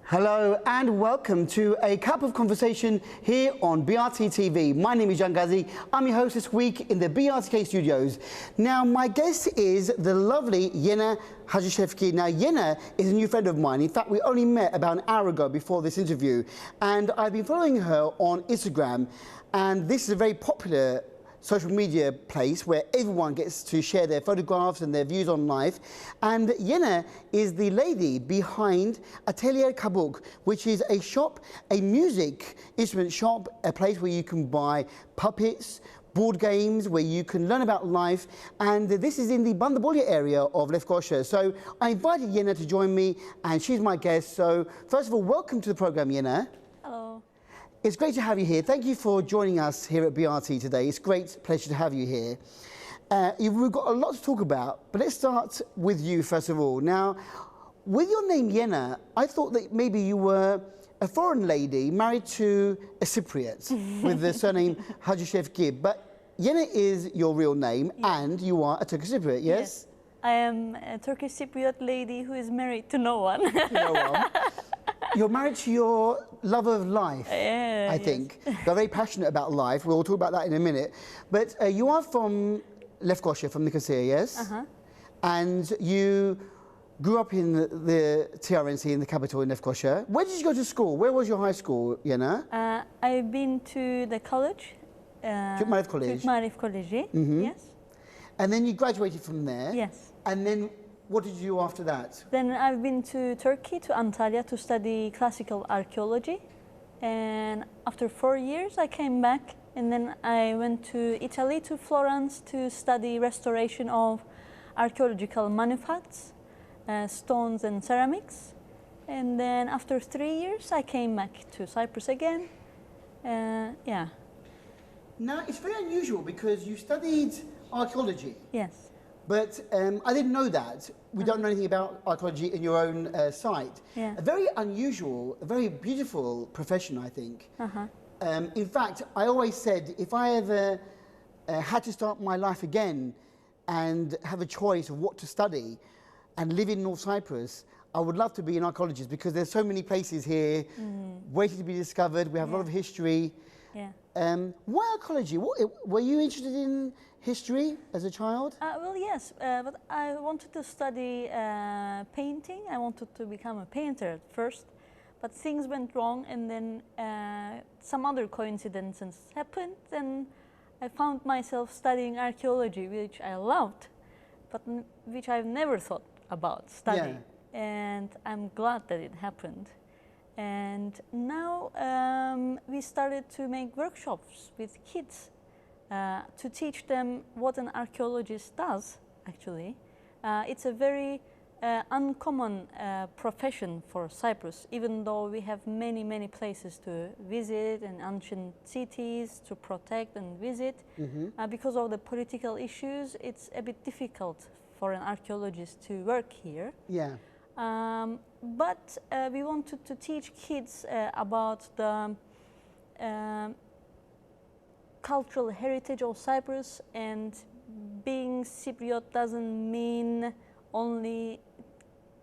Hello and welcome to a cup of conversation here on BRT TV. My name is Jan Ghazi. I'm your host this week in the BRTK studios. Now my guest is the lovely Yena Hacışevki. Now Yena is a new friend of mine. In fact, we only met about an hour ago before this interview, and I've been following her on Instagram, and this is a very popular social media place where everyone gets to share their photographs and their views on life. And Yena is the lady behind Atelier Kabak, which is a shop, a music instrument shop, a place where you can buy puppets, board games, where you can learn about life. And this is in the Bandabolya area of Lefkoşa. So I invited Yena to join me, and she's my guest. So first of all, welcome to the program, Yena. Hello. It's great to have you here. Thank you for joining us here at BRT today. It's a great pleasure to have you here. We've got a lot to talk about, but let's start with you first of all. Now, with your name Yena, I thought that maybe you were a foreign lady married to a Cypriot with the surname Hacışevki, but Yena is your real name, and you are a Turkish Cypriot, yes? I am a Turkish Cypriot lady who is married to no one. No one. You're married to your love of life, I think. You're very passionate about life. We'll talk about that in a minute. But you are from Lefkoşa, from Nicosia, yes? Uh-huh. And you grew up in the TRNC, in the capital in Lefkoşa. Where did you go to school? Where was your high school, Yena? I've been to the college. Türk Marif College. Türk Marif College, yes. And then you graduated from there? Yes. And then what did you do after that? Then I've been to Turkey, to Antalya, to study classical archaeology. And after 4 years, I came back. And then I went to Italy, to Florence, to study restoration of archaeological manufacts, stones and ceramics. And then after 3 years, I came back to Cyprus again. Yeah. Now, it's very unusual because you studied archaeology. Yes. But I didn't know that. We don't know anything about archaeology in your own site. Yeah. A very unusual, a very beautiful profession, I think. In fact, I always said if I ever had to start my life again and have a choice of what to study and live in North Cyprus, I would love to be an archaeologist because there's so many places here waiting to be discovered. We have a lot of history. Yeah. Why archaeology? Were you interested in history as a child? Well, yes, but I wanted to study painting. I wanted to become a painter at first, but things went wrong, and then some other coincidences happened, and I found myself studying archaeology, which I loved, but which I've never thought about studying. Yeah. And I'm glad that it happened. And now we started to make workshops with kids to teach them what an archaeologist does, actually. It's a very uncommon profession for Cyprus, even though we have many, many places to visit and ancient cities to protect and visit. Because of the political issues, it's a bit difficult for an archaeologist to work here. Yeah. But we wanted to teach kids about the cultural heritage of Cyprus, and being Cypriot doesn't mean only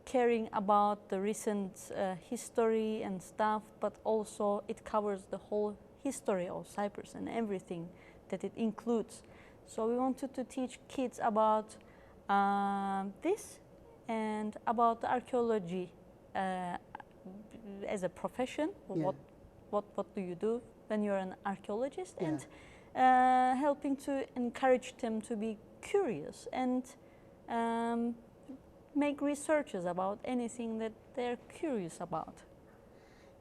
caring about the recent history and stuff, but also it covers the whole history of Cyprus and everything that it includes. So we wanted to teach kids about this and about archaeology as a profession. Yeah. What do you do when you're an archaeologist? Yeah. And helping to encourage them to be curious and make researches about anything that they're curious about.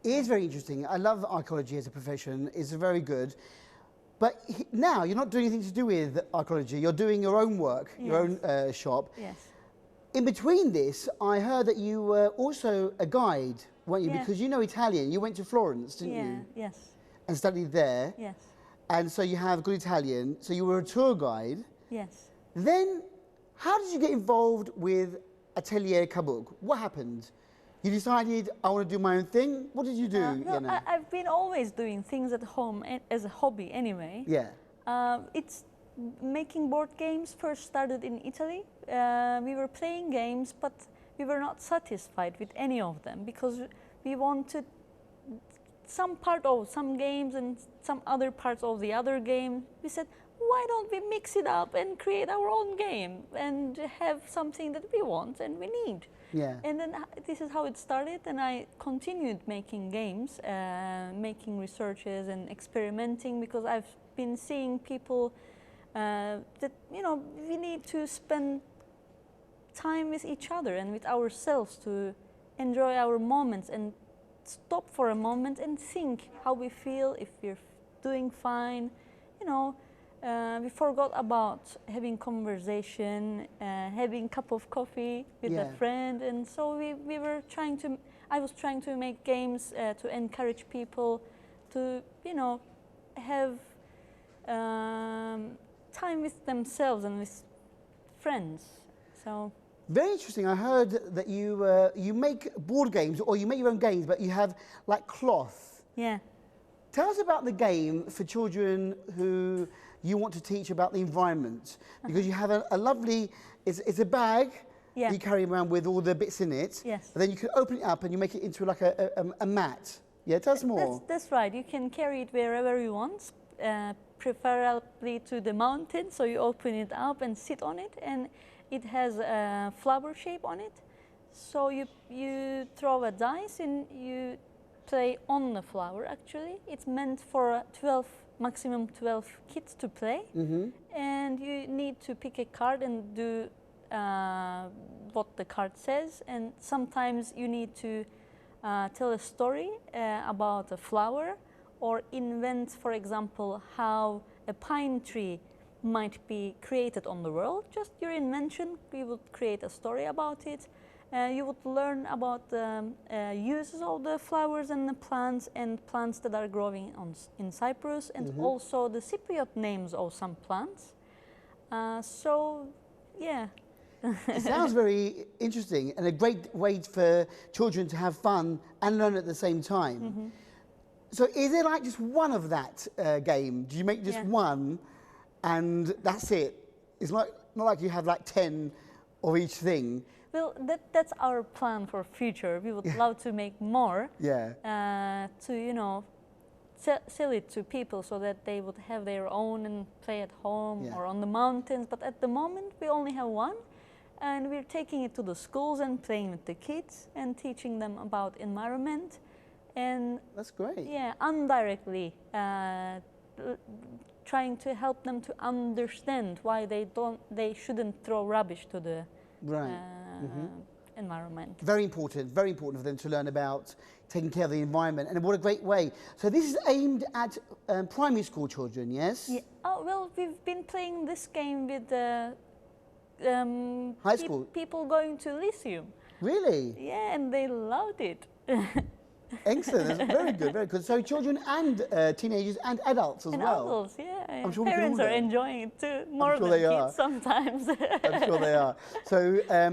It is very interesting. I love archaeology as a profession. It's very good. But now you're not doing anything to do with archaeology. You're doing your own work, yes. Your own shop. Yes. In between this, I heard that you were also a guide, weren't you? Yeah. Because you know Italian. You went to Florence, didn't you? Yes. And studied there. Yes. And so you have good Italian. So you were a tour guide. Yes. Then, how did you get involved with Atelier Kabak? What happened? You decided, I want to do my own thing? What did you do? No, I've been always doing things at home as a hobby anyway. Yeah. It's making board games first started in Italy. We were playing games, but we were not satisfied with any of them because we wanted some part of some games and some other parts of the other game. We said, why don't we mix it up and create our own game and have something that we want and we need? Yeah. And then this is how it started, and I continued making games, making researches and experimenting, because I've been seeing people that, you know, we need to spend time with each other and with ourselves to enjoy our moments and stop for a moment and think how we feel, if we're doing fine, you know. We forgot about having conversation, having a cup of coffee with a friend, and so we were trying to, I was trying to make games to encourage people to, you know, have time with themselves and with friends. So. Very interesting. I heard that you make board games, or you make your own games, but you have like cloth. Yeah. Tell us about the game for children who you want to teach about the environment, because you have a lovely, it's a bag that you carry around with all the bits in it. Yes. And then you can open it up and you make it into like a mat. Yeah, tell us more. That's right. You can carry it wherever you want, preferably to the mountain. So you open it up and sit on it, and it has a flower shape on it. So you throw a dice and you play on the flower. Actually, it's meant for maximum 12 kids to play. And you need to pick a card and do what the card says. And sometimes you need to tell a story about a flower, or invent, for example, how a pine tree might be created on the world. Just your invention. We would create a story about it. You would learn about the uses of the flowers and the plants that are growing in Cyprus, and also the Cypriot names of some plants. So, yeah. It sounds very interesting and a great way for children to have fun and learn at the same time. So is there like just one of that game? Do you make just one and that's it? It's not like you have like 10 of each thing. Well, that's our plan for future. We would love to make more. To, you know, sell it to people so that they would have their own and play at home or on the mountains. But at the moment, we only have one. And we're taking it to the schools and playing with the kids and teaching them about environment. And that's great. Yeah, indirectly trying to help them to understand why they shouldn't throw rubbish to the environment. Very important for them to learn about taking care of the environment, and what a great way. So this is aimed at primary school children, yes? Yeah. Oh, well, we've been playing this game with high school people going to Lyceum. Really? Yeah, and they loved it. Excellent, that's very good, very good. So children and teenagers and adults as well. And adults, yeah. I'm sure parents are enjoying it too, more than kids sometimes. I'm sure they are. So, I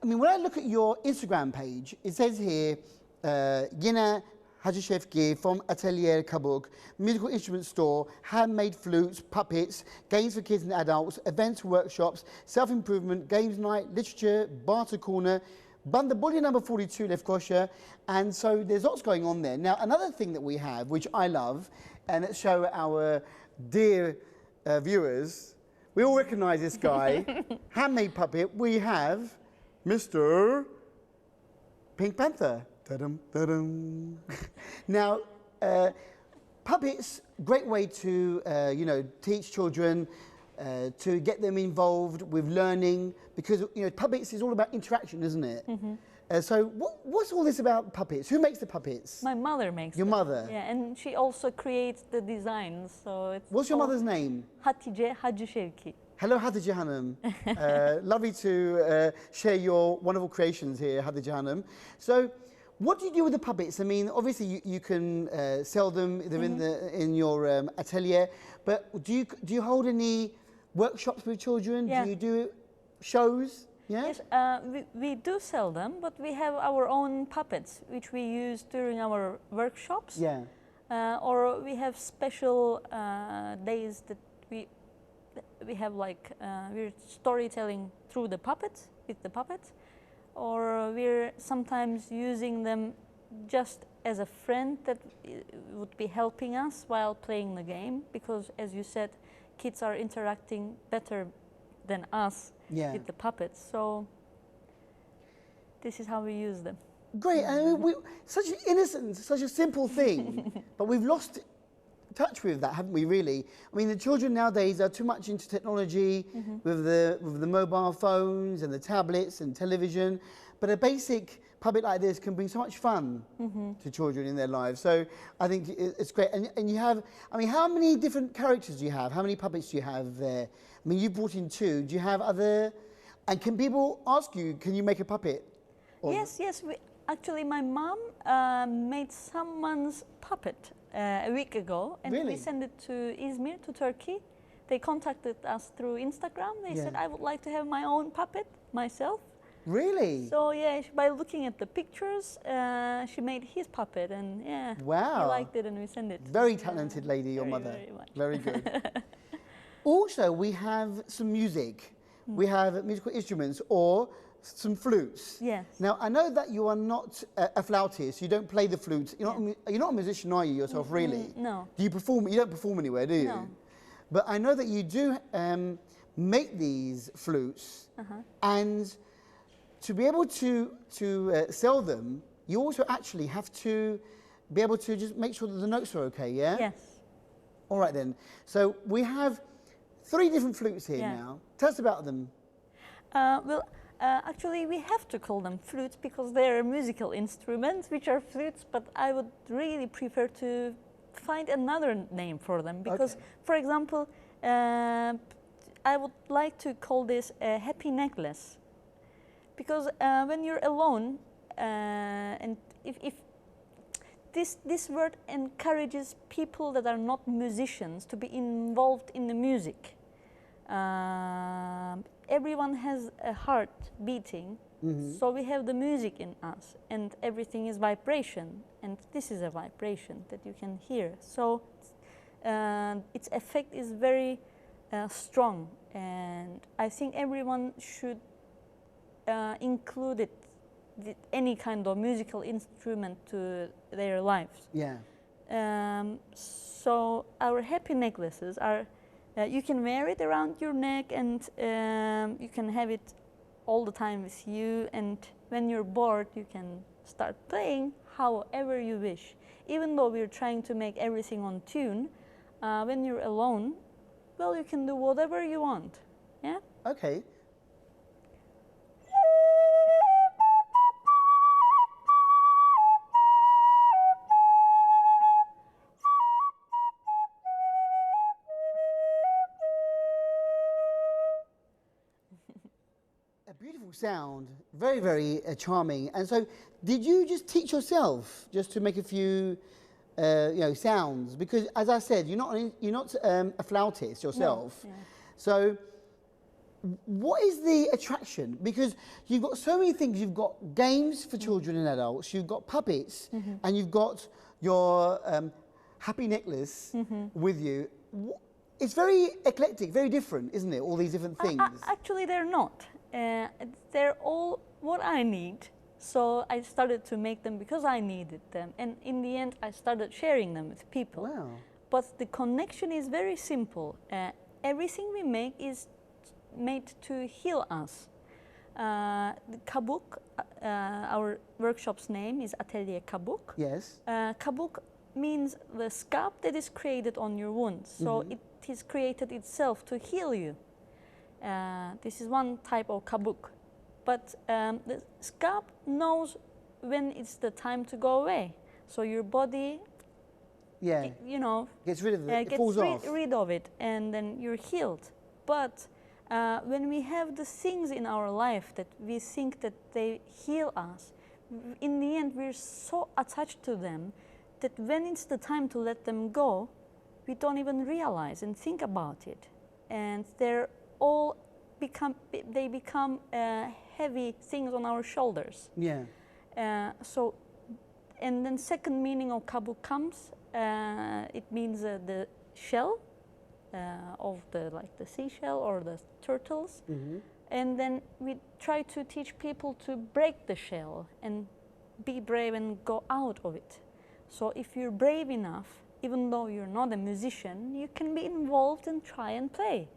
mean, when I look at your Instagram page, it says here, Yena Hacışevki from Atelier Kabak, musical instrument store, handmade flutes, puppets, games for kids and adults, events, workshops, self-improvement, games night, literature, barter corner, Bandabulya number 42, Lefkoşa, and so there's lots going on there. Now, another thing that we have, which I love, and that show our dear viewers, we all recognise this guy, handmade puppet. We have Mr. Pink Panther. Ta-dum, ta-dum. Now, puppets, great way to, you know, teach children, to get them involved with learning, because you know puppets is all about interaction, isn't it? So what's all this about puppets? Who makes the puppets? My mother makes Your mother? Yeah, and she also creates the designs. So it's What's your mother's name? Atelier Hacışevki. Hello, Hatice Hanım. Lovely to share your wonderful creations here, Hatice Hanım. So, what do you do with the puppets? I mean, obviously you can sell them. They're in your atelier. But do you hold any workshops with children? Yeah. Do you do shows? Yeah? Yes, we do sell them, but we have our own puppets, which we use during our workshops. Yeah. Or we have special days that we have, like we're storytelling through the puppets, with the puppets, or we're sometimes using them just as a friend that would be helping us while playing the game, because as you said, kids are interacting better than us with the puppets. So this is how we use them. Great, and such an innocent, such a simple thing, but we've lost touch with that, haven't we, really? I mean, the children nowadays are too much into technology with the mobile phones and the tablets and television, but a basic puppet like this can bring so much fun to children in their lives. So I think it's great. And you have, I mean, how many different characters do you have? How many puppets do you have there? I mean, you brought in 2. Do you have other, and can people ask you, can you make a puppet? Or Yes, actually my mom made someone's puppet a week ago, and we sent it to Izmir, to Turkey. They contacted us through Instagram. They said, I would like to have my own puppet myself. Really? So yeah, by looking at the pictures, she made his puppet, and he liked it, and we sent it. Very talented lady, your mother. Very much. Very good. Also, we have some music. We have musical instruments or some flutes. Yes. Now, I know that you are not a flautist. You don't play the flute. You're not a musician, are you, yourself, really? No. Do you perform? You don't perform anywhere, do you? No. But I know that you do make these flutes, and to be able to sell them, you also actually have to be able to just make sure that the notes are okay, yeah? Yes. All right then. So we have 3 different flutes here now. Tell us about them. Actually, we have to call them flutes because they are musical instruments, which are flutes, but I would really prefer to find another name for them because, for example, I would like to call this a happy necklace. Because when you're alone, and if this word encourages people that are not musicians to be involved in the music. Everyone has a heart beating, so we have the music in us, and everything is vibration, and this is a vibration that you can hear. So its effect is very strong, and I think everyone should include any kind of musical instrument to their lives. Yeah. So our happy necklaces are, you can wear it around your neck, and you can have it all the time with you, and when you're bored you can start playing however you wish. Even though we're trying to make everything on tune, when you're alone, well, you can do whatever you want. Yeah? Okay. A beautiful sound, very, very charming. And so, did you just teach yourself just to make a few, sounds? Because, as I said, you're not a flautist yourself. No, yeah. So, what is the attraction? Because you've got so many things. You've got games for children and adults. You've got puppets, and you've got your happy necklace with you. It's very eclectic, very different, isn't it? All these different things. Actually, they're not. They're all what I need. So I started to make them because I needed them. And in the end, I started sharing them with people. Wow. But the connection is very simple. Everything we make is made to heal us. The Kabuk, our workshop's name is Atelier Kabak. Yes. Kabuk means the scab that is created on your wounds. So it is created itself to heal you. This is one type of kabuk, but the scab knows when it's the time to go away. So your body, gets rid of it. It falls off. Rid of it, and then you're healed. But when we have the things in our life that we think that they heal us, in the end we're so attached to them that when it's the time to let them go, we don't even realize and think about it, and they're all become heavy things on our shoulders. Yeah. So, and then second meaning of kabuk comes. It means the shell of the seashell or the turtles. And then we try to teach people to break the shell and be brave and go out of it. So if you're brave enough, even though you're not a musician, you can be involved and try and play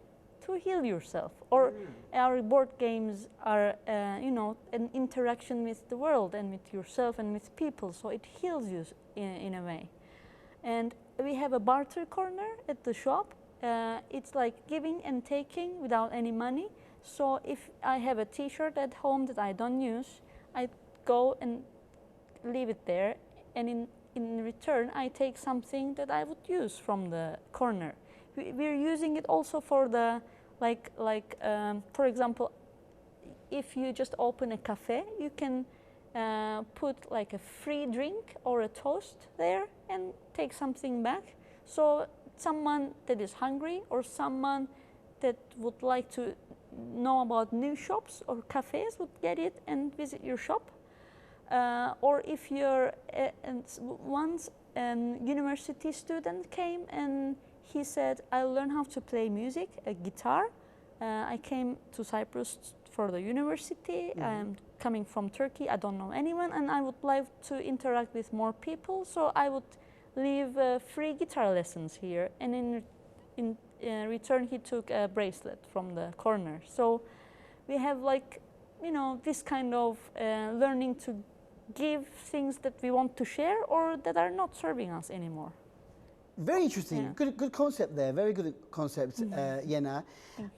to heal yourself. Or our board games are, you know, an interaction with the world and with yourself and with people, so it heals you in a way. And we have a barter corner at the shop. It's like giving and taking without any money. So if I have a t-shirt at home that I don't use, I go and leave it there, and in return I take something that I would use from the corner. We're using it also for the, for example, if you just open a cafe, you can put like a free drink or a toast there and take something back. So someone that is hungry or someone that would like to know about new shops or cafes would get it and visit your shop. Or if you're once an university student came and he said, I learned how to play music, a guitar. I came to Cyprus for the university. I'm coming from Turkey. I don't know anyone, and I would like to interact with more people. So I would leave free guitar lessons here, and in return he took a bracelet from the corner. So we have, like, you know, this kind of learning to give things that we want to share or that are not serving us anymore. Very interesting. Good concept there. Very good concept, Yena.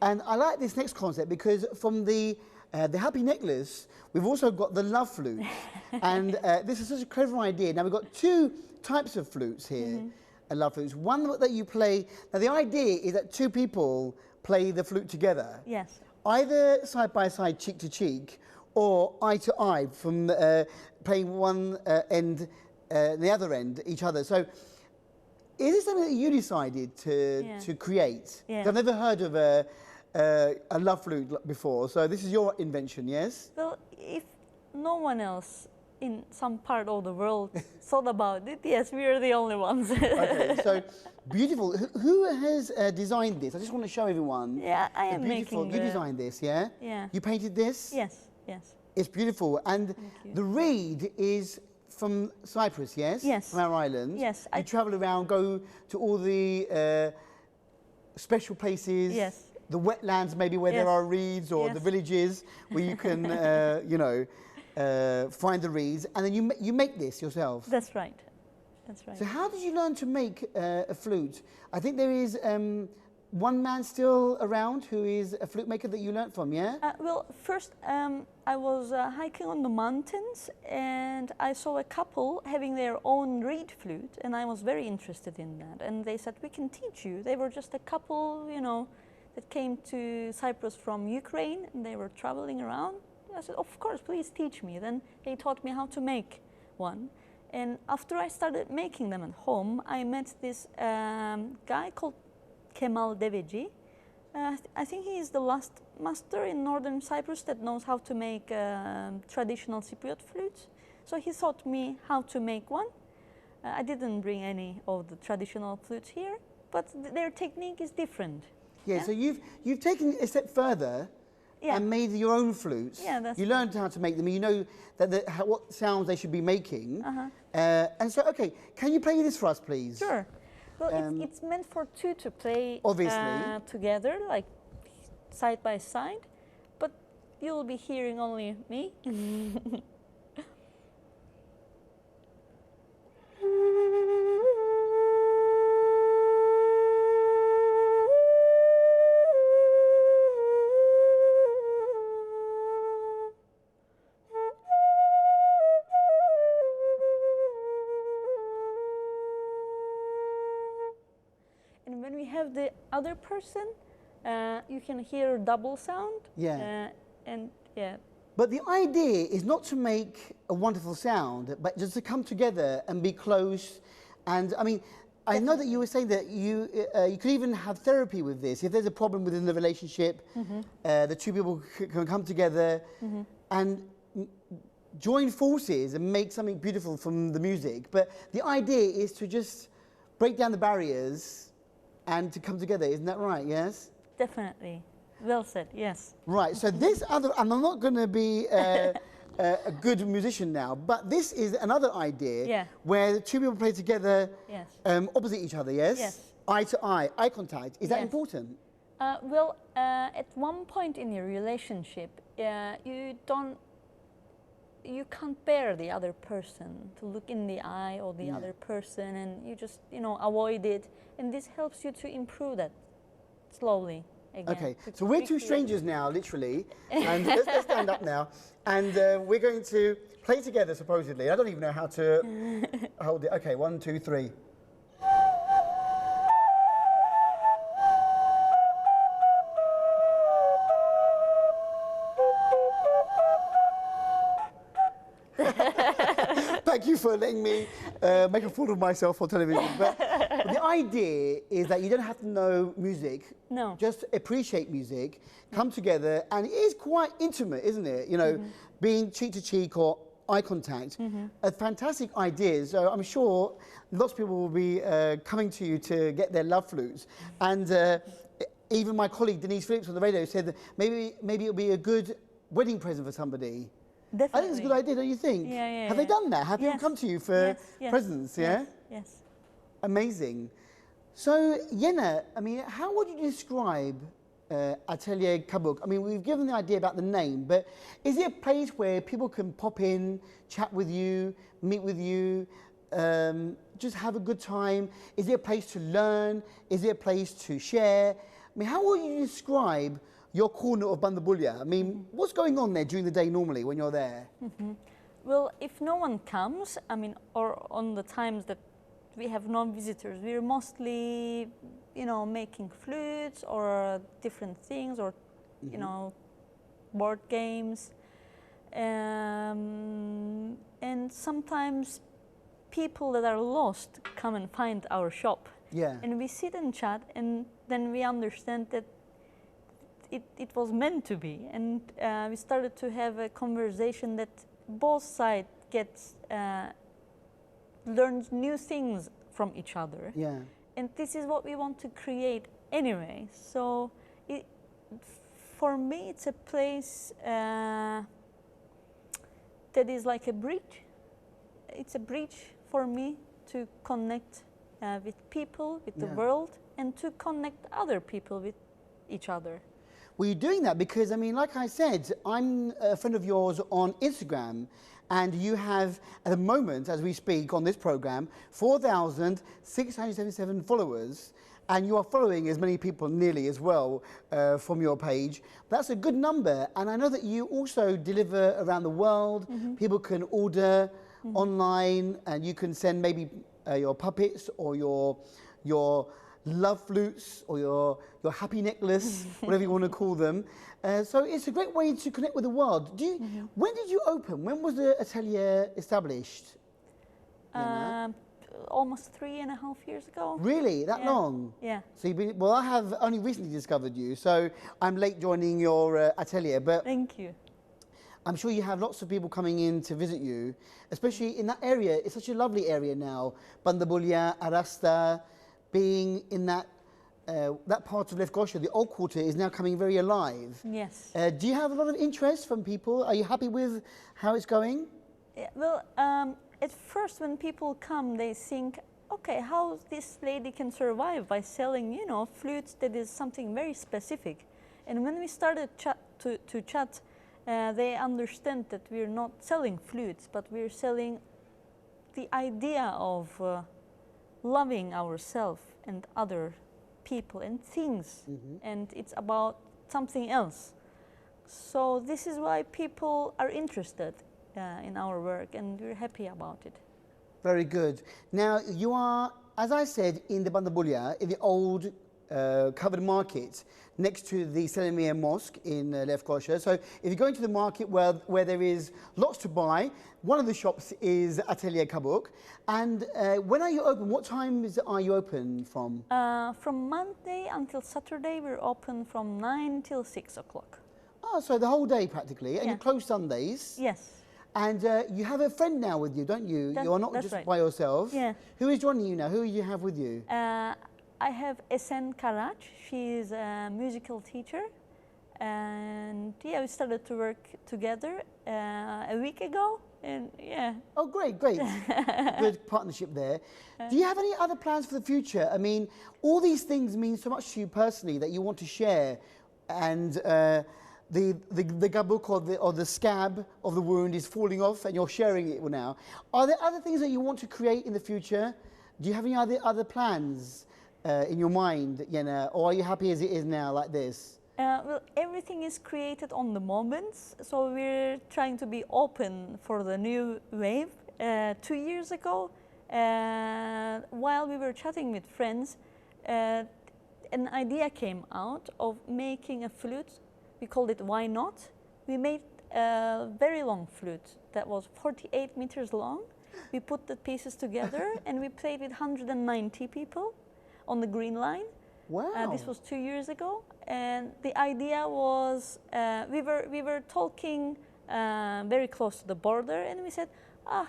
And I like this next concept because from the happy necklace, we've also got the love flute. And this is such a clever idea. Now, we've got two types of flutes here, love flutes. One that you play, now the idea is that two people play the flute together. Yes. Either side by side, cheek to cheek, or eye to eye, from playing one end, the other end, each other. So, is this something that you decided to create? Yeah. I've never heard of a love flute before, so this is your invention, yes? Well, if no one else in some part of the world thought about it, yes, we are the only ones. Okay, so beautiful. Who has designed this? I just want to show everyone. Yeah, I am beautiful. making. You designed this, yeah? Yeah. You painted this? Yes, yes. It's beautiful, and the reed is from Cyprus, yes? Yes. From our island. Yes. You travel around, go to all the special places. Yes. The wetlands, maybe where there are reeds, or the villages where you can, you know, find the reeds, and then you make this yourself. That's right. That's right. So how did you learn to make a flute? I think there is one man still around who is a flute maker that you learned from, yeah? Well, first I was hiking on the mountains and I saw a couple having their own reed flute, and I was very interested in that. And they said, we can teach you. They were just a couple, you know, that came to Cyprus from Ukraine, and they were traveling around. I said, of course, please teach me. Then they taught me how to make one. And after I started making them at home, I met this guy called Kemal Deveci. I think he is the last master in northern Cyprus that knows how to make traditional Cypriot flutes. So he taught me how to make one. I didn't bring any of the traditional flutes here, but their technique is different. Yeah, so you've taken it a step further and made your own flutes. Yeah, that's you learned how to make them. You know that what sounds they should be making. And so, okay, can you play this for us, please? Sure. Well, it's meant for two to play together, like side by side, but you'll be hearing only me. And when we have the other person, you can hear double sound. Yeah. But the idea is not to make a wonderful sound, but just to come together and be close. And I mean, I know that you were saying that you could even have therapy with this. If there's a problem within the relationship, the two people can come together and join forces and make something beautiful from the music. But the idea is to just break down the barriers and to come together. Isn't that right? Yes? Definitely. Well said, yes. Right, so this other, and I'm not going to be a good musician now. But this is another idea where the two people play together opposite each other, yes? Yes. Eye to eye contact. Is that Yes. important? At one point in your relationship, you can't bear the other person to look in the eye of the other person, and you just, avoid it. And this helps you to improve that slowly again. Okay, so we're two strangers now, literally, and let's stand up now, and we're going to play together, supposedly. I don't even know how to hold it. Okay, 1, 2, 3. Thank you for letting me make a fool of myself on television. But the idea is that you don't have to know music. No. Just appreciate music, come together, and it is quite intimate, isn't it? Being cheek to cheek or eye contact. A fantastic idea. So I'm sure lots of people will be coming to you to get their love flutes. And even my colleague Denise Phillips on the radio said that maybe it'll be a good wedding present for somebody. Definitely. I think it's a good idea, don't you think? Yeah. Have they done that? Have people come to you for presents, yeah? Yes. Amazing. So, Yena, I mean, how would you describe Atelier Kabak? I mean, we've given the idea about the name, but is it a place where people can pop in, chat with you, meet with you, just have a good time? Is it a place to learn? Is it a place to share? I mean, how would you describe your corner of Bandabulya? I mean, what's going on there during the day normally when you're there? Well, if no one comes, or on the times that we have no visitors, we're mostly, making flutes or different things, or, board games. And sometimes people that are lost come and find our shop. Yeah. And we sit and chat, and then we understand that it was meant to be, and we started to have a conversation that both sides learns new things from each other. Yeah. And this is what we want to create anyway. So for me, it's a place that is like a bridge. It's a bridge for me to connect with people, with the world, and to connect other people with each other. Well, you're doing that because, I mean, like I said, I'm a friend of yours on Instagram, and you have, at the moment, as we speak on this program, 4,677 followers, and you are following as many people nearly as well from your page. That's a good number, and I know that you also deliver around the world. People can order online, and you can send maybe your puppets or your love flutes or your happy necklace, whatever you want to call them. So it's a great way to connect with the world. When did you open? When was the atelier established? Almost 3.5 years ago. Really? That long? Yeah. So well, I have only recently discovered you, so I'm late joining your atelier. But thank you. I'm sure you have lots of people coming in to visit you, especially in that area. It's such a lovely area now. Bandabulya, Arasta, being in that part of Lefkoşa, the old quarter, is now coming very alive. Yes. Do you have a lot of interest from people? Are you happy with how it's going? Yeah, well, at first when people come, they think, okay, how this lady can survive by selling, flutes that is something very specific. And when we started to chat, they understand that we're not selling flutes, but we're selling the idea of loving ourselves and other people and things, and it's about something else. So this is why people are interested in our work, and we're happy about it. Very good. Now, you are, as I said, in the Bandabulya, in the old covered market next to the Selimiye Mosque in Lefkoşa. So if you go into the market where there is lots to buy, one of the shops is Atelier Kabak. And when are you open? What times are you open from? From Monday until Saturday, we're open from 9 till 6 o'clock. Oh, so the whole day practically. And you close Sundays. Yes. And you have a friend now with you, don't you? You're not just by yourself. Yeah. Who is joining you now? Who do you have with you? I have Esen Karaç. She is a musical teacher. And yeah, we started to work together a week ago, and yeah. Oh, great, great. Good partnership there. Do you have any other plans for the future? I mean, all these things mean so much to you personally that you want to share, and the kabuk or the scab of the wound is falling off and you're sharing it now. Are there other things that you want to create in the future? Do you have any other plans in your mind, Yena, or are you happy as it is now, like this? Well, everything is created on the moment, so we're trying to be open for the new wave. 2 years ago, while we were chatting with friends, an idea came out of making a flute. We called it Why Not? We made a very long flute that was 48 meters long. We put the pieces together and we played with 190 people on the Green Line. Wow. This was 2 years ago, and the idea was we were talking very close to the border, and we said,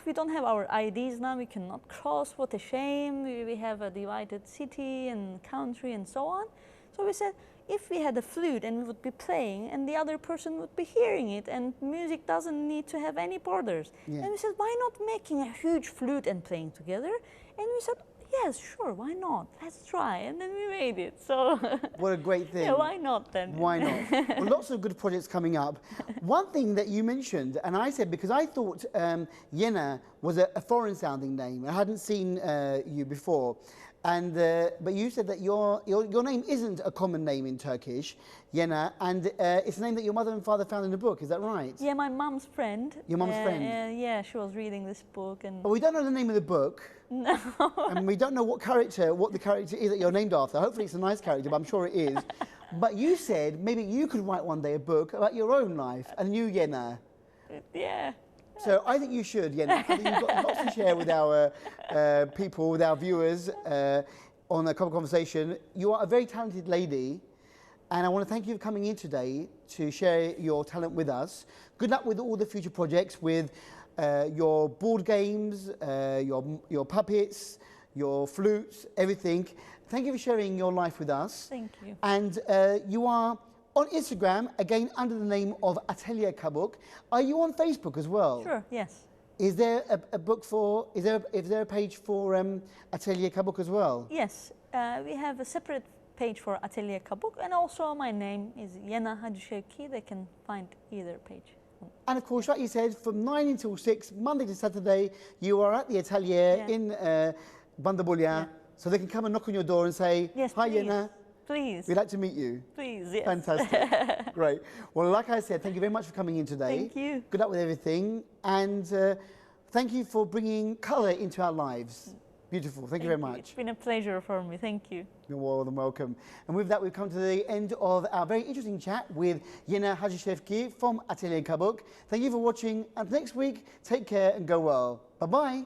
we don't have our IDs now, we cannot cross, what a shame, we have a divided city and country and so on. So we said, if we had a flute and we would be playing and the other person would be hearing it, and music doesn't need to have any borders. Yeah. And we said, why not making a huge flute and playing together? And we said, yes, sure, why not? Let's try. And then we made it. So what a great thing. Yeah, why not then? Why not? Well, lots of good projects coming up. One thing that you mentioned, and I said, because I thought Yena was a foreign sounding name. I hadn't seen you before. And, but you said that your name isn't a common name in Turkish, Yena, and it's a name that your mother and father found in a book, is that right? Yeah, my mom's friend. Your mom's friend? Yeah, she was reading this book. And But we don't know the name of the book. No. And we don't know what the character is that you're named after. Hopefully it's a nice character, but I'm sure it is. But you said maybe you could write one day a book about your own life, a new Yena. Yeah. So I think you should, Yena. I think you've got lots to share with our people, with our viewers on a Kabak Conversation. You are a very talented lady, and I want to thank you for coming in today to share your talent with us. Good luck with all the future projects, with your board games, your puppets, your flutes, everything. Thank you for sharing your life with us. Thank you. And you are on Instagram, again, under the name of Atelier Kabak. Are you on Facebook as well? Sure, yes. Is there is there a page for Atelier Kabak as well? Yes, we have a separate page for Atelier Kabak, and also my name is Yena Hacışevki. They can find either page. And of course, like you said, from 9 until 6, Monday to Saturday, you are at the Atelier in Bandabulya, Yeah. so they can come and knock on your door and say, Yes, hi please. Yena, Please. we'd like to meet you. Please, yes. Fantastic. Great. Well, like I said, thank you very much for coming in today. Thank you. Good luck with everything. And thank you for bringing colour into our lives. Beautiful. Thank you very much. It's been a pleasure for me. Thank you. You're more than welcome. And with that, we've come to the end of our very interesting chat with Yena Hacışevki from Atelier Kabak. Thank you for watching. And next week, take care and go well. Bye-bye.